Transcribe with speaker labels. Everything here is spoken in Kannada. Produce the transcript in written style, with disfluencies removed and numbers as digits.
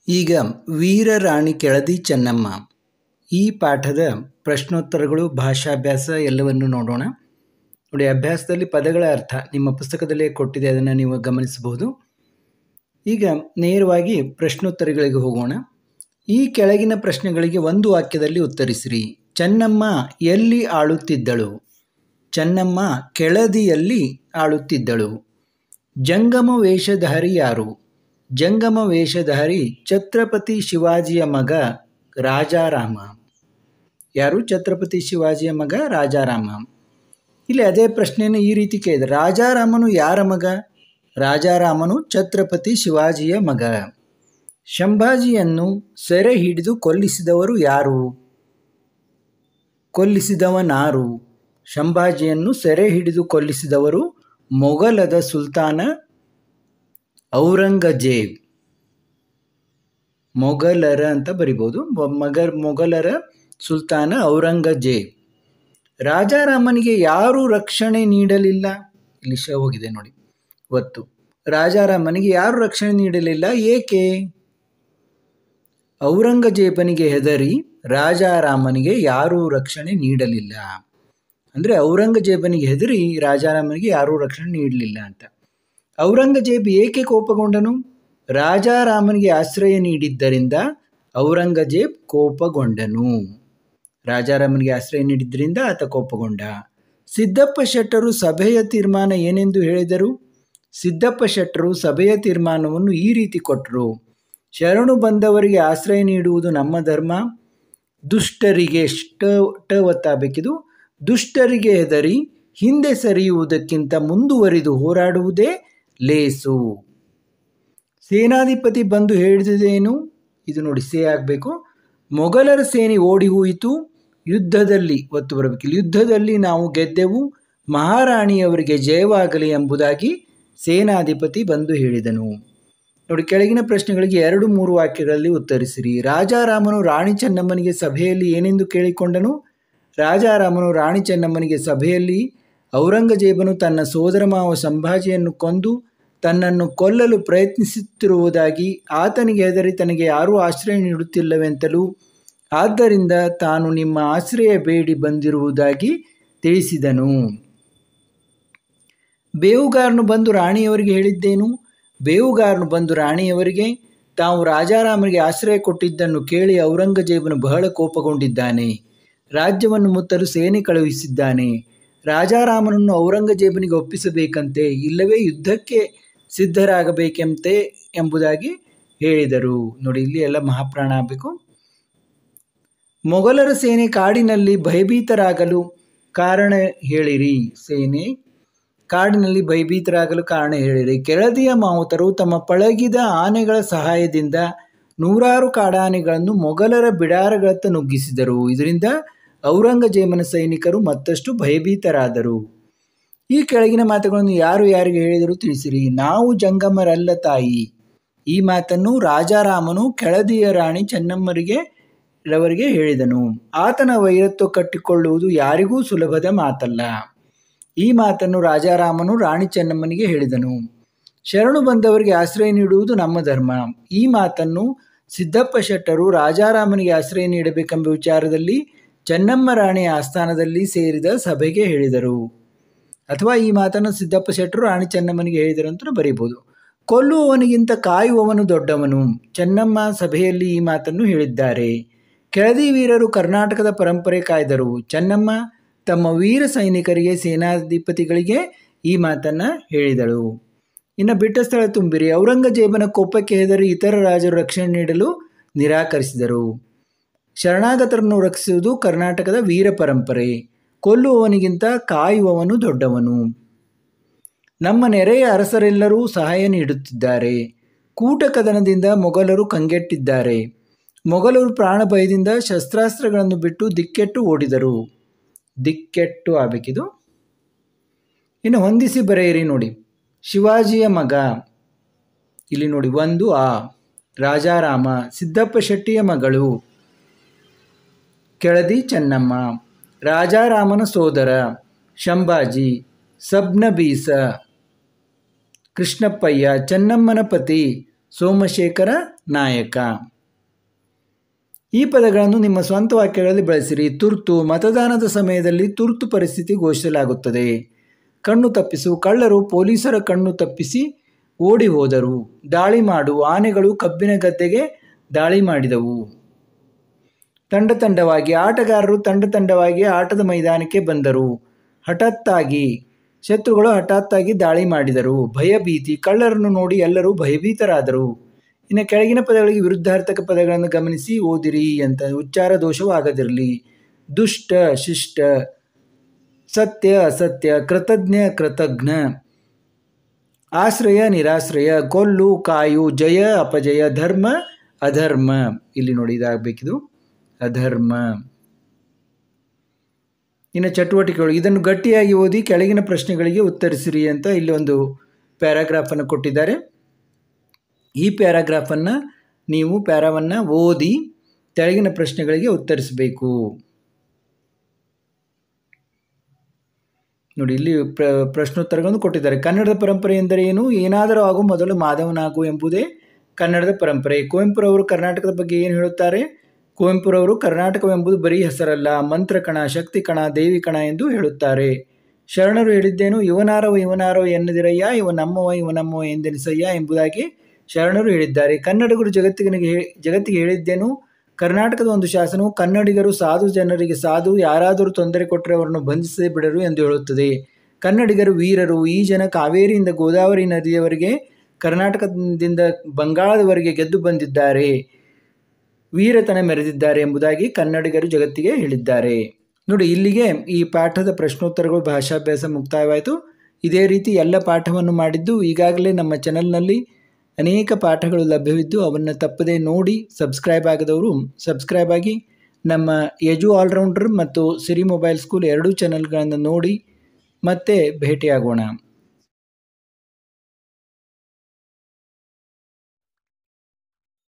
Speaker 1: ಈಗ ವೀರರಾಣಿ ಕೆಳದಿ ಚೆನ್ನಮ್ಮ ಈ ಪಾಠದ ಪ್ರಶ್ನೋತ್ತರಗಳು, ಭಾಷಾಭ್ಯಾಸ ಎಲ್ಲವನ್ನು ನೋಡೋಣ. ನೋಡಿ, ಅಭ್ಯಾಸದಲ್ಲಿ ಪದಗಳ ಅರ್ಥ ನಿಮ್ಮ ಪುಸ್ತಕದಲ್ಲೇ ಕೊಟ್ಟಿದೆ, ಅದನ್ನು ನೀವು ಗಮನಿಸಬಹುದು. ಈಗ ನೇರವಾಗಿ ಪ್ರಶ್ನೋತ್ತರಗಳಿಗೆ ಹೋಗೋಣ. ಈ ಕೆಳಗಿನ ಪ್ರಶ್ನೆಗಳಿಗೆ ಒಂದು ವಾಕ್ಯದಲ್ಲಿ ಉತ್ತರಿಸಿರಿ. ಚೆನ್ನಮ್ಮ ಎಲ್ಲಿ ಆಳುತ್ತಿದ್ದಳು? ಚೆನ್ನಮ್ಮ ಕೆಳದಿಯಲ್ಲಿ ಆಳುತ್ತಿದ್ದಳು. ಜಂಗಮ ವೇಷಧಾರಿ ಯಾರು? ಜಂಗಮ ವೇಷಧಾರಿ ಛತ್ರಪತಿ ಶಿವಾಜಿಯ ಮಗ ರಾಜಾರಾಮ. ಯಾರು? ಛತ್ರಪತಿ ಶಿವಾಜಿಯ ಮಗ ರಾಜಾರಾಮ. ಇಲ್ಲಿ ಅದೇ ಪ್ರಶ್ನೆಯನ್ನು ಈ ರೀತಿ ಕೇಳಿದೆ. ರಾಜಾರಾಮನು ಯಾರ ಮಗ? ರಾಜಾರಾಮನು ಛತ್ರಪತಿ ಶಿವಾಜಿಯ ಮಗ. ಶಂಭಾಜಿಯನ್ನು ಸೆರೆ ಹಿಡಿದು ಕೊಲ್ಲಿಸಿದವರು ಯಾರು? ಕೊಲ್ಲಿಸಿದವನಾರು? ಶಂಭಾಜಿಯನ್ನು ಸೆರೆ ಹಿಡಿದು ಕೊಲ್ಲಿಸಿದವರು ಮೊಘಲದ ಸುಲ್ತಾನ ಔರಂಗಜೇಬ್. ಮೊಘಲರ ಅಂತ ಬರಿಬೋದು. ಮೊಘಲರ ಸುಲ್ತಾನ ಔರಂಗಜೇಬ್. ರಾಜಾರಾಮನಿಗೆ ಯಾರು ರಕ್ಷಣೆ ನೀಡಲಿಲ್ಲ? ಇಲ್ಲಿ ಹೋಗಿದೆ ನೋಡಿ ಒತ್ತು. ರಾಜಾರಾಮನಿಗೆ ಯಾರು ರಕ್ಷಣೆ ನೀಡಲಿಲ್ಲ? ಏಕೆ? ಔರಂಗಜೇಬನಿಗೆ ಹೆದರಿ ರಾಜಾರಾಮನಿಗೆ ಯಾರೂ ರಕ್ಷಣೆ ನೀಡಲಿಲ್ಲ. ಅಂದರೆ ಔರಂಗಜೇಬನಿಗೆ ಹೆದರಿ ರಾಜಾರಾಮನಿಗೆ ಯಾರೂ ರಕ್ಷಣೆ ನೀಡಲಿಲ್ಲ ಅಂತ. ಔರಂಗಜೇಬ್ ಏಕೆ ಕೋಪಗೊಂಡನು? ರಾಜಾರಾಮನಿಗೆ ಆಶ್ರಯ ನೀಡಿದ್ದರಿಂದ ಔರಂಗಜೇಬ್ ಕೋಪಗೊಂಡನು. ರಾಜಾರಾಮನಿಗೆ ಆಶ್ರಯ ನೀಡಿದ್ದರಿಂದ ಆತ ಕೋಪಗೊಂಡ. ಸಿದ್ದಪ್ಪ ಶೆಟ್ಟರು ಸಭೆಯ ತೀರ್ಮಾನ ಏನೆಂದು ಹೇಳಿದರು? ಸಿದ್ದಪ್ಪ ಶೆಟ್ಟರು ಸಭೆಯ ತೀರ್ಮಾನವನ್ನು ಈ ರೀತಿ ಕೊಟ್ಟರು. ಶರಣು ಬಂದವರಿಗೆ ಆಶ್ರಯ ನೀಡುವುದು ನಮ್ಮ ಧರ್ಮ. ದುಷ್ಟರಿಗೆ ಒತ್ತಾಗಬೇಕಿದು. ದುಷ್ಟರಿಗೆ ಹೆದರಿ ಹಿಂದೆ ಸರಿಯುವುದಕ್ಕಿಂತ ಮುಂದುವರಿದು ಹೋರಾಡುವುದೇ ಲೇಸು. ಸೇನಾಧಿಪತಿ ಬಂದು ಹೇಳಿದ್ದೇನು? ಇದು ನೋಡಿ ಸೇ ಆಗಬೇಕು. ಮೊಘಲರ ಸೇನೆ ಓಡಿ ಹೋಯಿತು. ಯುದ್ಧದಲ್ಲಿ ಒತ್ತು ಬರಬೇಕಿಲ್ಲ. ಯುದ್ಧದಲ್ಲಿ ನಾವು ಗೆದ್ದೆವು. ಮಹಾರಾಣಿಯವರಿಗೆ ಜಯವಾಗಲಿ ಎಂಬುದಾಗಿ ಸೇನಾಧಿಪತಿ ಬಂದು ಹೇಳಿದನು. ನೋಡಿ, ಕೆಳಗಿನ ಪ್ರಶ್ನೆಗಳಿಗೆ 2-3 ವಾಕ್ಯಗಳಲ್ಲಿ ಉತ್ತರಿಸಿರಿ. ರಾಜಾರಾಮನು ರಾಣಿ ಚೆನ್ನಮ್ಮನಿಗೆ ಸಭೆಯಲ್ಲಿ ಏನೆಂದು ಕೇಳಿಕೊಂಡನು? ರಾಜಾರಾಮನು ರಾಣಿ ಚೆನ್ನಮ್ಮನಿಗೆ ಸಭೆಯಲ್ಲಿ ಔರಂಗಜೇಬನು ತನ್ನ ಸೋದರ ಮಾವ ಸಂಭಾಜಿಯನ್ನು ಕೊಂದು ತನ್ನನ್ನು ಕೊಲ್ಲಲು ಪ್ರಯತ್ನಿಸುತ್ತಿರುವುದಾಗಿ, ಆತನಿಗೆ ಹೆದರಿ ತನಗೆ ಯಾರೂ ಆಶ್ರಯ ನೀಡುತ್ತಿಲ್ಲವೆಂತಲೂ, ಆದ್ದರಿಂದ ತಾನು ನಿಮ್ಮ ಆಶ್ರಯ ಬೇಡಿ ಬಂದಿರುವುದಾಗಿ ತಿಳಿಸಿದನು. ಬೇಹುಗಾರನು ಬಂದು ರಾಣಿಯವರಿಗೆ ಹೇಳಿದ್ದೇನು? ಬೇಹುಗಾರನು ಬಂದು ರಾಣಿಯವರಿಗೆ ತಾವು ರಾಜಾರಾಮನಿಗೆ ಆಶ್ರಯ ಕೊಟ್ಟಿದ್ದನ್ನು ಕೇಳಿ ಔರಂಗಜೇಬನು ಬಹಳ ಕೋಪಗೊಂಡಿದ್ದಾನೆ. ರಾಜ್ಯವನ್ನು ಮುತ್ತಲು ಸೇನೆ ಕಳುಹಿಸಿದ್ದಾನೆ. ರಾಜಾರಾಮನನ್ನು ಔರಂಗಜೇಬನಿಗೆ ಒಪ್ಪಿಸಬೇಕಂತೆ, ಇಲ್ಲವೇ ಯುದ್ಧಕ್ಕೆ ಸಿದ್ಧರಾಗಬೇಕಂತೆ ಎಂಬುದಾಗಿ ಹೇಳಿದರು. ನೋಡಿ, ಇಲ್ಲಿ ಎಲ್ಲ ಮಹಾಪ್ರಾಣ ಆಗಬೇಕು. ಮೊಘಲರ ಸೇನೆ ಕಾಡಿನಲ್ಲಿ ಭಯಭೀತರಾಗಲು ಕಾರಣ ಹೇಳಿರಿ. ಸೇನೆ ಕಾಡಿನಲ್ಲಿ ಭಯಭೀತರಾಗಲು ಕಾರಣ ಹೇಳಿರಿ. ಕೆಳದಿಯ ಮಾವುತರು ತಮ್ಮ ಪಳಗಿದ ಆನೆಗಳ ಸಹಾಯದಿಂದ 100 ಕಾಡಾನೆಗಳನ್ನು ಮೊಘಲರ ಬಿಡಾರಗಳತ್ತ ನುಗ್ಗಿಸಿದರು. ಇದರಿಂದ ಔರಂಗಜೇಬನ ಸೈನಿಕರು ಮತ್ತಷ್ಟು ಭಯಭೀತರಾದರು. ಈ ಕೆಳಗಿನ ಮಾತುಗಳನ್ನು ಯಾರು ಯಾರಿಗೆ ಹೇಳಿದರು ತಿಳಿಸಿರಿ. ನಾವು ಜಂಗಮರಲ್ಲ ತಾಯಿ. ಈ ಮಾತನ್ನು ರಾಜಾರಾಮನು ಕೆಳದಿಯ ರಾಣಿ ಚೆನ್ನಮ್ಮರಿಗೆ ಹೇಳಿದನು. ಆತನ ವೈರತ್ವ ಕಟ್ಟಿಕೊಳ್ಳುವುದು ಯಾರಿಗೂ ಸುಲಭದ ಮಾತಲ್ಲ. ಈ ಮಾತನ್ನು ರಾಜಾರಾಮನು ರಾಣಿ ಚೆನ್ನಮ್ಮನಿಗೆ ಹೇಳಿದನು. ಶರಣು ಬಂದವರಿಗೆ ಆಶ್ರಯ ನೀಡುವುದು ನಮ್ಮ ಧರ್ಮ. ಈ ಮಾತನ್ನು ಸಿದ್ದಪ್ಪ ಶೆಟ್ಟರು ರಾಜಾರಾಮನಿಗೆ ಆಶ್ರಯ ನೀಡಬೇಕೆಂಬ ವಿಚಾರದಲ್ಲಿ ಚೆನ್ನಮ್ಮ ರಾಣಿಯ ಆಸ್ಥಾನದಲ್ಲಿ ಸೇರಿದ ಸಭೆಗೆ ಹೇಳಿದರು. ಅಥವಾ ಈ ಮಾತನ್ನು ಸಿದ್ದಪ್ಪ ಶೆಟ್ಟರು ರಾಣಿ ಚೆನ್ನಮ್ಮನಿಗೆ ಹೇಳಿದರು ಅಂತ ಬರೀಬೋದು. ಕೊಲ್ಲುವವನಿಗಿಂತ ಕಾಯುವವನು ದೊಡ್ಡವನು. ಚೆನ್ನಮ್ಮ ಸಭೆಯಲ್ಲಿ ಈ ಮಾತನ್ನು ಹೇಳಿದ್ದಾರೆ. ಕೆಳದಿ ವೀರರು ಕರ್ನಾಟಕದ ಪರಂಪರೆ ಕಾಯ್ದರು. ಚೆನ್ನಮ್ಮ ತಮ್ಮ ವೀರ ಸೈನಿಕರಿಗೆ, ಸೇನಾಧಿಪತಿಗಳಿಗೆ ಈ ಮಾತನ್ನು ಹೇಳಿದಳು. ಇನ್ನು ಬಿಟ್ಟ ಸ್ಥಳ ತುಂಬಿರಿ. ಔರಂಗಜೇಬನ ಕೋಪಕ್ಕೆ ಹೆದರಿ ಇತರ ರಾಜರು ರಕ್ಷಣೆ ನೀಡಲು ನಿರಾಕರಿಸಿದರು. ಶರಣಾಗತರನ್ನು ರಕ್ಷಿಸುವುದು ಕರ್ನಾಟಕದ ವೀರ ಪರಂಪರೆ. ಕೊಲ್ಲುವವನಿಗಿಂತ ಕಾಯುವವನು ದೊಡ್ಡವನು. ನಮ್ಮ ನೆರೆಯ ಅರಸರೆಲ್ಲರೂ ಸಹಾಯ ನೀಡುತ್ತಿದ್ದಾರೆ. ಕೂಟ ಕದನದಿಂದ ಮೊಘಲರು ಕಂಗೆಟ್ಟಿದ್ದಾರೆ. ಮೊಘಲರು ಪ್ರಾಣ ಭಯದಿಂದ ಶಸ್ತ್ರಾಸ್ತ್ರಗಳನ್ನು ಬಿಟ್ಟು ದಿಕ್ಕೆಟ್ಟು ಓಡಿದರು. ದಿಕ್ಕೆಟ್ಟು ಆಗಬೇಕಿದು. ಇನ್ನು ಹೊಂದಿಸಿ ಬರೆಯಿರಿ. ನೋಡಿ, ಶಿವಾಜಿಯ ಮಗ. ಇಲ್ಲಿ ನೋಡಿ 1 ಆ. ರಾಜಾರಾಮ ಸಿದ್ದಪ್ಪ ಶೆಟ್ಟಿಯ ಮಗಳು ಕೆಳದಿ ಚೆನ್ನಮ್ಮ. ರಾಜಾರಾಮನ ಸೋದರ ಶಂಭಾಜಿ. ಸಬ್ನಬೀಸ. ಕೃಷ್ಣಪ್ಪಯ್ಯ ಚೆನ್ನಮ್ಮನ ಪತಿ ಸೋಮಶೇಖರ ನಾಯಕ. ಈ ಪದಗಳನ್ನು ನಿಮ್ಮ ಸ್ವಂತ ವಾಕ್ಯಗಳಲ್ಲಿ ಬಳಸಿರಿ. ತುರ್ತು, ಮತದಾನದ ಸಮಯದಲ್ಲಿ ತುರ್ತು ಪರಿಸ್ಥಿತಿ ಘೋಷಿಸಲಾಗುತ್ತದೆ. ಕಣ್ಣು ತಪ್ಪಿಸು, ಕಳ್ಳರು ಪೊಲೀಸರ ಕಣ್ಣು ತಪ್ಪಿಸಿ ಓಡಿ ಹೋದರು. ದಾಳಿ ಮಾಡು, ಆನೆಗಳು ಕಬ್ಬಿನ ಗದ್ದೆಗೆ ದಾಳಿ ಮಾಡಿದವು. ತಂಡ ತಂಡವಾಗಿ, ಆಟಗಾರರು ತಂಡ ತಂಡವಾಗಿ ಆಟದ ಮೈದಾನಕ್ಕೆ ಬಂದರು. ಹಠಾತ್ತಾಗಿ, ಶತ್ರುಗಳು ಹಠಾತ್ತಾಗಿ ದಾಳಿ ಮಾಡಿದರು. ಭಯಭೀತಿ, ಕಳ್ಳರನ್ನು ನೋಡಿ ಎಲ್ಲರೂ ಭಯಭೀತರಾದರು. ಇನ್ನು ಕೆಳಗಿನ ಪದಗಳಿಗೆ ವಿರುದ್ಧಾರ್ಥಕ ಪದಗಳನ್ನು ಗಮನಿಸಿ ಓದಿರಿ ಅಂತ. ಉಚ್ಚಾರ ದೋಷವಾಗದಿರಲಿ. ದುಷ್ಟ, ಶಿಷ್ಟ, ಸತ್ಯ, ಅಸತ್ಯ, ಕೃತಜ್ಞ, ಕೃತಜ್ಞ, ಆಶ್ರಯ, ನಿರಾಶ್ರಯ, ಕೊಲ್ಲು, ಕಾಯು, ಜಯ, ಅಪಜಯ, ಧರ್ಮ, ಅಧರ್ಮ. ಇಲ್ಲಿ ನೋಡಿ ಇದಾಗಬೇಕಿದು ಅಧರ್ಮ. ಇನ್ನು ಚಟುವಟಿಕೆಗಳು, ಇದನ್ನು ಗಟ್ಟಿಯಾಗಿ ಓದಿ ಕೆಳಗಿನ ಪ್ರಶ್ನೆಗಳಿಗೆ ಉತ್ತರಿಸಿರಿ ಅಂತ ಇಲ್ಲಿ ಒಂದು ಪ್ಯಾರಾಗ್ರಾಫನ್ನು ಕೊಟ್ಟಿದ್ದಾರೆ. ಈ ಪ್ಯಾರಾಗ್ರಾಫನ್ನು ನೀವು ಪ್ಯಾರಾವನ್ನು ಓದಿ ಕೆಳಗಿನ ಪ್ರಶ್ನೆಗಳಿಗೆ ಉತ್ತರಿಸಬೇಕು. ನೋಡಿ ಇಲ್ಲಿ ಪ್ರಶ್ನೋತ್ತರಗಳನ್ನು ಕೊಟ್ಟಿದ್ದಾರೆ. ಕನ್ನಡದ ಪರಂಪರೆ ಎಂದರೆ ಏನು? ಏನಾದರೂ ಆಗು ಮೊದಲು ಮಾಧವನಾಗು ಎಂಬುದೇ ಕನ್ನಡದ ಪರಂಪರೆ. ಕುವೆಂಪುರವರು ಕರ್ನಾಟಕದ ಬಗ್ಗೆ ಏನು ಹೇಳುತ್ತಾರೆ? ಕುವೆಂಪುರವರು ಕರ್ನಾಟಕವೆಂಬುದು ಬರೀ ಹೆಸರಲ್ಲ, ಮಂತ್ರಕಣ, ಶಕ್ತಿ ಕಣ, ದೇವಿ ಕಣ ಎಂದು ಹೇಳುತ್ತಾರೆ. ಶರಣರು ಹೇಳಿದ್ದೇನು? ಇವನಾರವ ಇವನಾರವ ಎನ್ನದಿರಯ್ಯ, ಇವ ನಮ್ಮವ ಎಂದೆನಿಸಯ್ಯ ಎಂಬುದಾಗಿ ಶರಣರು ಹೇಳಿದ್ದಾರೆ. ಕನ್ನಡಿಗರು ಜಗತ್ತಿಗೆ ಹೇಳಿದ್ದೇನು? ಕರ್ನಾಟಕದ ಒಂದು ಶಾಸನವು ಕನ್ನಡಿಗರು ಸಾಧು ಜನರಿಗೆ ಸಾಧು, ಯಾರಾದರೂ ತೊಂದರೆ ಕೊಟ್ಟರೆ ಅವರನ್ನು ಬಂಧಿಸದೆ ಬಿಡರು ಎಂದು ಹೇಳುತ್ತದೆ. ಕನ್ನಡಿಗರು ವೀರರು. ಈ ಜನ ಕಾವೇರಿಯಿಂದ ಗೋದಾವರಿ ನದಿಯವರೆಗೆ, ಕರ್ನಾಟಕದಿಂದ ಬಂಗಾಳದವರೆಗೆ ಗೆದ್ದು ಬಂದಿದ್ದಾರೆ, ವೀರತನ ಮೆರೆದಿದ್ದಾರೆ ಎಂಬುದಾಗಿ ಕನ್ನಡಿಗರು ಜಗತ್ತಿಗೆ ಹೇಳಿದ್ದಾರೆ. ನೋಡಿ, ಇಲ್ಲಿಗೆ ಈ ಪಾಠದ ಪ್ರಶ್ನೋತ್ತರಗಳು ಭಾಷಾಭ್ಯಾಸ ಮುಕ್ತಾಯವಾಯಿತು. ಇದೇ ರೀತಿ ಎಲ್ಲ ಪಾಠವನ್ನು ಮಾಡಿದ್ದು ಈಗಾಗಲೇ ನಮ್ಮ ಚಾನಲ್ನಲ್ಲಿ ಅನೇಕ ಪಾಠಗಳು ಲಭ್ಯವಿದ್ದು ಅವನ್ನು ತಪ್ಪದೇ ನೋಡಿ. ಸಬ್ಸ್ಕ್ರೈಬ್ ಆಗದವರು ಸಬ್ಸ್ಕ್ರೈಬ್ ಆಗಿ ನಮ್ಮ ಎಜು ಆಲ್ರೌಂಡರ್ ಮತ್ತು ಸಿರಿ ಮೊಬೈಲ್ ಸ್ಕೂಲ್ ಎರಡೂ ಚಾನಲ್ಗಳನ್ನು ನೋಡಿ ಮತ್ತೆ ಭೇಟಿಯಾಗೋಣ.